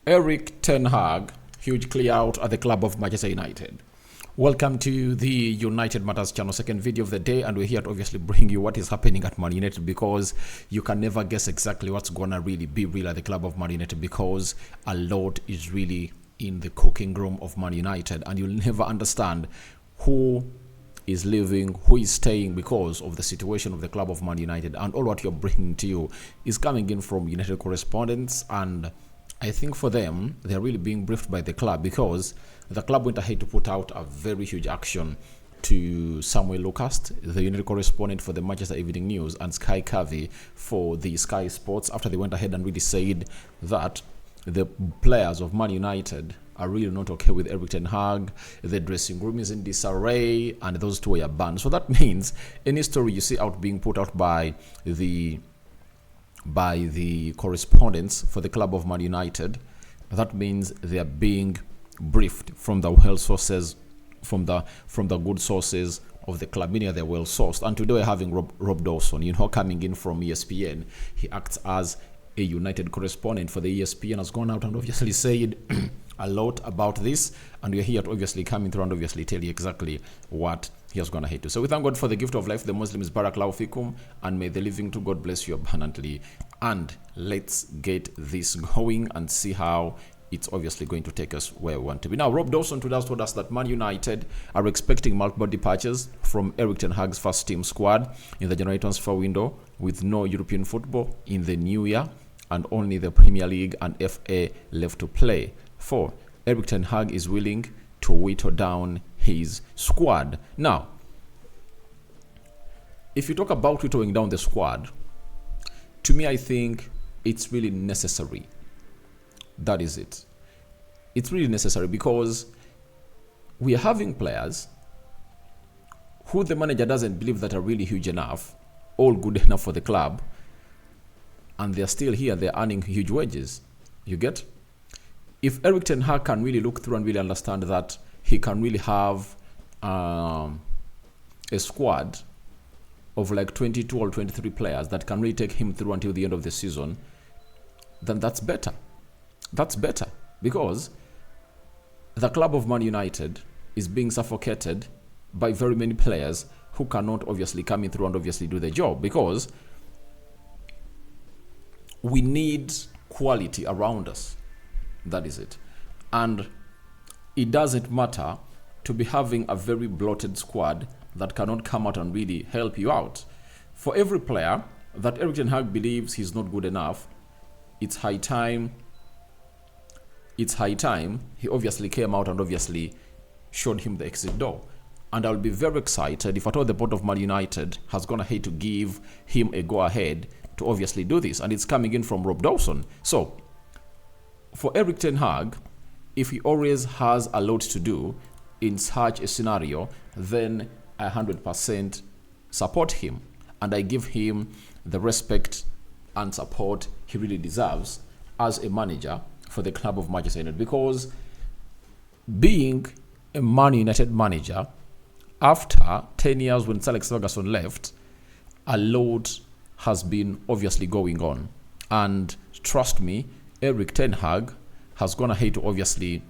Erik Ten Hag, huge clear out at the club of Manchester United. Welcome to the United Matters channel, second video of the day, and we're here to obviously bring you what is happening at Man United, because you can never guess exactly what's gonna really be real at the club of Man United, because a lot is really in the cooking room of Man United, and you'll never understand who is leaving, who is staying, because of the situation of the club of Man United. And all what you're bringing to you is coming in from United correspondents, and I think for them, they're really being briefed by the club, because the club went ahead to put out a very huge action to Samuel Lucas, the United correspondent for the Manchester Evening News, and Sky Covey for the Sky Sports, after they went ahead and really said that the players of Man United are really not okay with Erik Ten Hag. The dressing room is in disarray, and those two are banned. So that means any story you see out being put out by the correspondents for the club of Man United, that means they are being briefed from the well sources, from the good sources of the club, meaning they're well sourced. And today we're having Rob Dawson, coming in from ESPN. He acts as a United correspondent for the ESPN, has gone out and obviously said a lot about this, and we're here to obviously coming through and obviously tell you exactly what he has gone ahead to. So we thank God for the gift of life. The Muslims Barakallahu Fikum, and may the living to God bless you abundantly. And let's get this going and see how it's obviously going to take us where we want to be. Now, Rob Dawson told us that Man United are expecting multiple departures from Erik Ten Hag's first team squad in the January transfer window, with no European football in the new year and only the Premier League and FA left to play for. Erik Ten Hag is willing to whittle down his squad. Now, if you talk about whittling down the squad, to me, I think it's really necessary. That is it. It's really necessary, because we are having players who the manager doesn't believe that are really huge enough, all good enough for the club, and they're still here, they're earning huge wages. You get? If Erik Ten Hag can really look through and really understand that he can really have a squad of like 22 or 23 players that can really take him through until the end of the season, then that's better. That's better, because the club of Man United is being suffocated by very many players who cannot obviously come in through and obviously do the job, because we need quality around us. That is it. And it doesn't matter to be having a very bloated squad that cannot come out and really help you out. For every player that Erik Ten Hag believes he's not good enough, it's high time he obviously came out and obviously showed him the exit door. And I'll be very excited if at all the board of Man United has gone ahead to give him a go-ahead to obviously do this. And it's coming in from Rob Dawson. So, for Erik Ten Hag, if he always has a lot to do in such a scenario, then I 100% support him. And I give him the respect and support he really deserves as a manager for the club of Manchester United, because being a Man United manager after 10 years when Sir Alex Ferguson left, a lot has been obviously going on. And trust me, Erik Ten Hag has gone ahead to obviously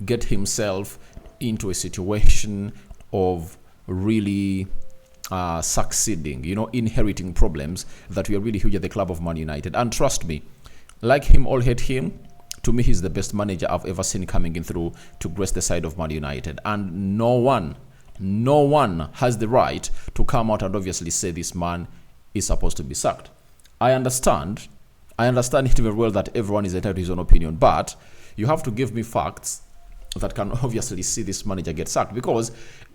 get himself into a situation of really succeeding, inheriting problems that were really huge at the club of Man United. And trust me, like him or hate him, to me he's the best manager I've ever seen coming in through to grace the side of Man United. And no one has the right to come out and obviously say this man is supposed to be sacked. I understand it very well that everyone is entitled to his own opinion, but you have to give me facts that can obviously see this manager get sacked, because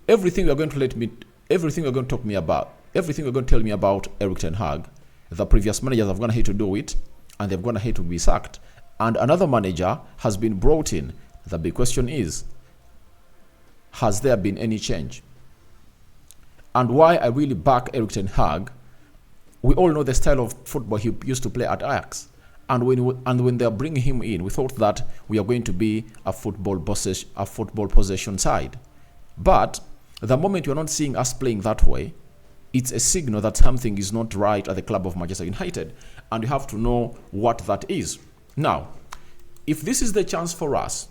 everything you're going to tell me about Erik Ten Hag, the previous managers have gone ahead to do it, and they've gone ahead to be sacked. And another manager has been brought in. The big question is, has there been any change? And why I really back Erik Ten Hag, we all know the style of football he used to play at Ajax. And when they're bringing him in, we thought that we are going to be a football possession side. But the moment you're not seeing us playing that way, it's a signal that something is not right at the club of Manchester United. And you have to know what that is. Now, if this is the chance for us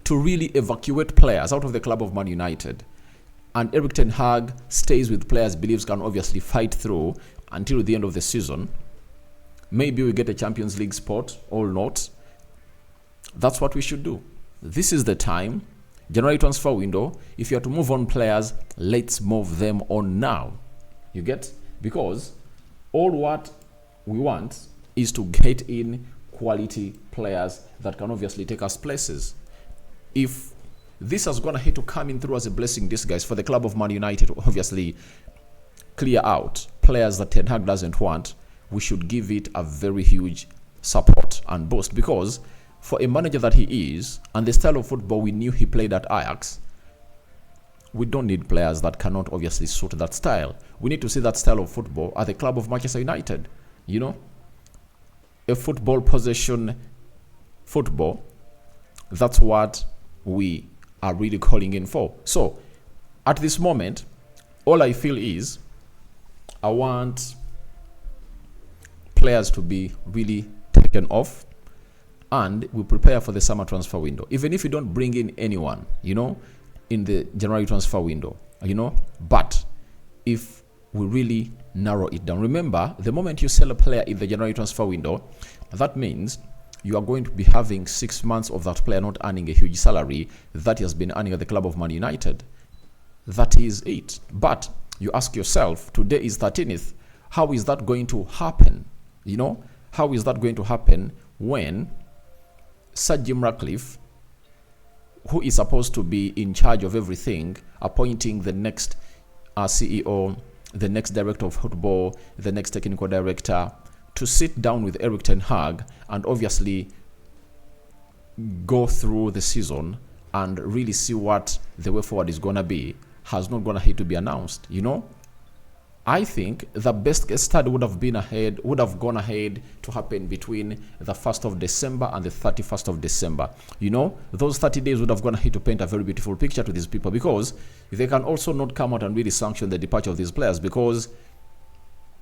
to really evacuate players out of the club of Man United, and Erik ten Hag stays with players believes can obviously fight through until the end of the season, maybe we get a Champions League spot or not. That's what we should do. This is the time. January transfer window. If you are to move on players, let's move them on now. You get? Because all what we want is to get in quality players that can obviously take us places. If this is going to come in through as a blessing disguise for the club of Man United to obviously clear out players that Ten Hag doesn't want, we should give it a very huge support and boost, because for a manager that he is and the style of football we knew he played at Ajax, we don't need players that cannot obviously suit that style. We need to see that style of football at the club of Manchester United. You know, a football possession football. That's what we are really calling in for. So at this moment, all I feel is I want players to be really taken off, and we prepare for the summer transfer window. Even if you don't bring in anyone, in the January transfer window, but if we really narrow it down. Remember, the moment you sell a player in the January transfer window, that means you are going to be having 6 months of that player not earning a huge salary that he has been earning at the club of Man United. That is it. But you ask yourself, today is 13th. How is that going to happen? How is that going to happen when Sir Jim Ratcliffe, who is supposed to be in charge of everything, appointing the next CEO, the next director of football, the next technical director, to sit down with Erik ten Hag and obviously go through the season and really see what the way forward is going to be, has not gone ahead to be announced. I think the best case study would have gone ahead to happen between the 1st of December and the 31st of December. Those 30 days would have gone ahead to paint a very beautiful picture to these people, because they can also not come out and really sanction the departure of these players, because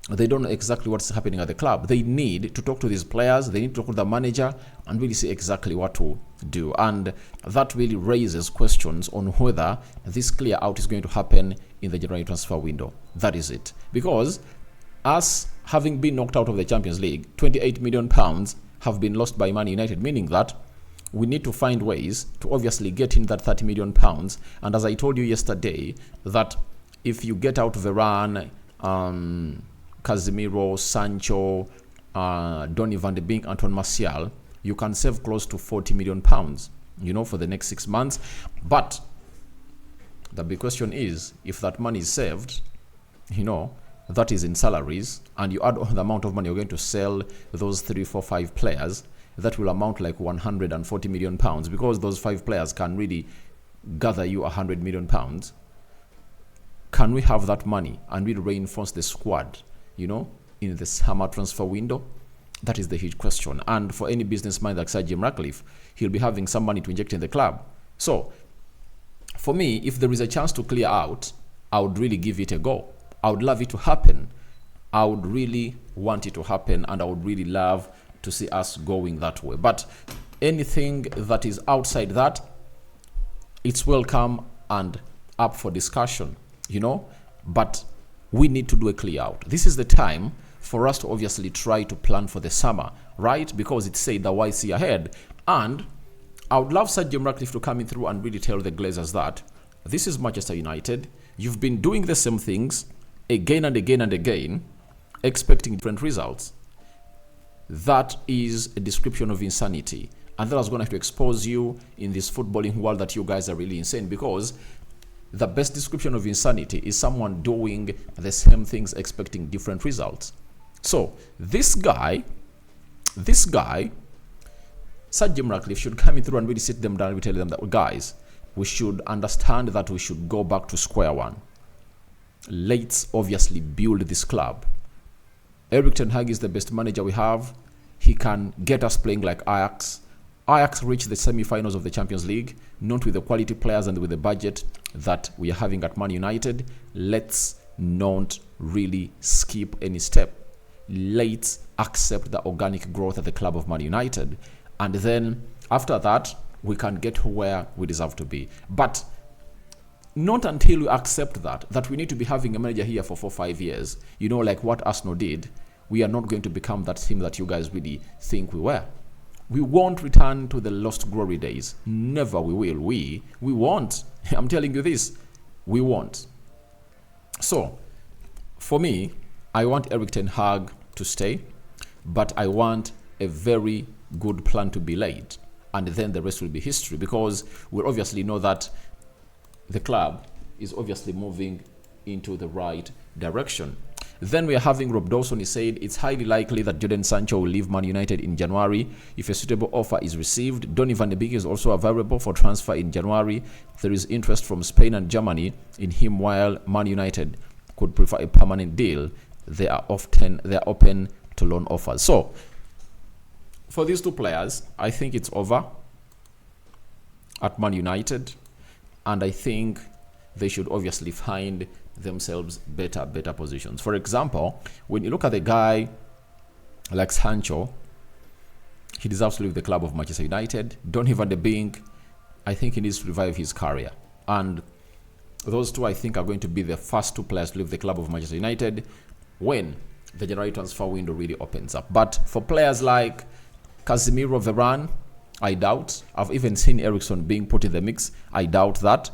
they don't know exactly what's happening at the club. They need to talk to these players, they need to talk to the manager and really see exactly what to do. And that really raises questions on whether this clear out is going to happen in the January transfer window. That is it. Because us having been knocked out of the Champions League, £28 million have been lost by Man United, meaning that we need to find ways to obviously get in that £30 million. And as I told you yesterday, that if you get out Varane, Casemiro, Sancho, Donny van de Beek, Anton Martial, you can save close to £40 million, for the next 6 months. But the big question is, if that money is saved, that is in salaries, and you add the amount of money you're going to sell those 3, 4, 5 players, that will amount like £140 million, because those 5 players can really gather you £100 million. Can we have that money and really reinforce the squad, in the summer transfer window? That is the huge question. And for any businessman like Sir Jim Ratcliffe, he'll be having some money to inject in the club. So, for me, if there is a chance to clear out, I would really give it a go. I would love it to happen. I would really want it to happen, and I would really love to see us going that way. But anything that is outside that, it's welcome and up for discussion, But we need to do a clear out. This is the time for us to obviously try to plan for the summer, right? Because it's said the YC ahead. And I would love Sir Jim Ratcliffe to come in through and really tell the Glazers that this is Manchester United. You've been doing the same things again and again and again, expecting different results. That is a description of insanity. And that is going to have to expose you in this footballing world that you guys are really insane, because the best description of insanity is someone doing the same things expecting different results. So this guy, Sir Jim Ratcliffe, should come in through and really sit them down and tell them that, guys, we should understand that we should go back to square one. Let's obviously build this club. Erik ten Hag is the best manager we have. He can get us playing like Ajax. Ajax reached the semi-finals of the Champions League, not with the quality players and with the budget that we are having at Man United. Let's not really skip any step. Let's accept the organic growth at the club of Man United. And then after that, we can get where we deserve to be. But not until we accept that we need to be having a manager here for 4-5 years, like what Arsenal did, we are not going to become that team that you guys really think we were. We won't return to the lost glory days. Never we will. We won't. I'm telling you this. We won't. So, for me, I want Erik ten Hag to stay, but I want a very good plan to be laid. And then the rest will be history, because we obviously know that the club is obviously moving into the right direction. Then we are having Rob Dawson. He said it's highly likely that Jadon Sancho will leave Man United in January if a suitable offer is received. Donny van de Beek is also available for transfer in January. There is interest from Spain and Germany in him, while Man United could prefer a permanent deal. They are open to loan offers. So, for these two players, I think it's over at Man United, and I think they should obviously find themselves better positions. For example, when you look at the guy like Sancho, he deserves to leave the club of Manchester United. Donny van de Beek, I think he needs to revive his career. And those two, I think, are going to be the first two players to leave the club of Manchester United when the January transfer window really opens up. But for players like Casemiro, Varane, I doubt. I've even seen Eriksen being put in the mix. I doubt that.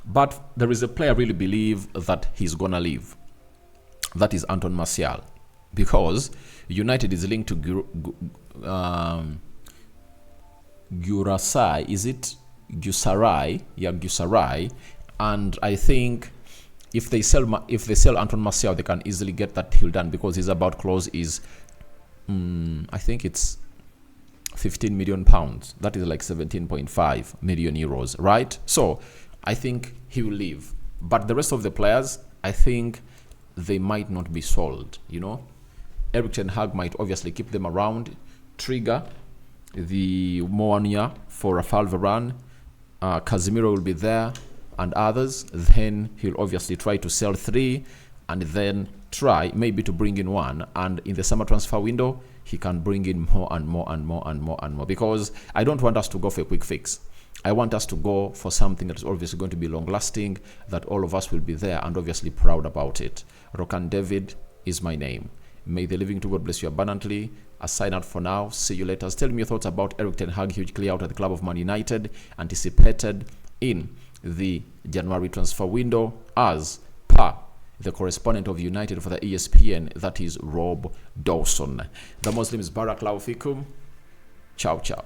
But there is a player I really believe that he's going to leave. That is Anton Martial. Because United is linked to Gurasai. Is it Gusarai? Yeah, Gusarai. And I think if they sell Anton Martial, they can easily get that deal done, because his about clause is, I think it's 15 million pounds. That is like 17.5 million euros, right? So I think he will leave. But the rest of the players, I think they might not be sold, Erik ten Hag might obviously keep them around, trigger the Moania for Rafael Varane. Casemiro will be there and others. Then he'll obviously try to sell 3 and then try maybe to bring in 1. And in the summer transfer window, he can bring in more and more and more and more and more. Because I don't want us to go for a quick fix. I want us to go for something that is obviously going to be long-lasting, that all of us will be there and obviously proud about it. Rokan David is my name. May the living to God bless you abundantly. I sign out for now. See you later. Tell me your thoughts about Erik ten Hag hugely out at the club of Man United, anticipated in the January transfer window, as per the correspondent of United for the ESPN, that is Rob Dawson. The Muslims Barakallahu Fikum. Ciao, ciao.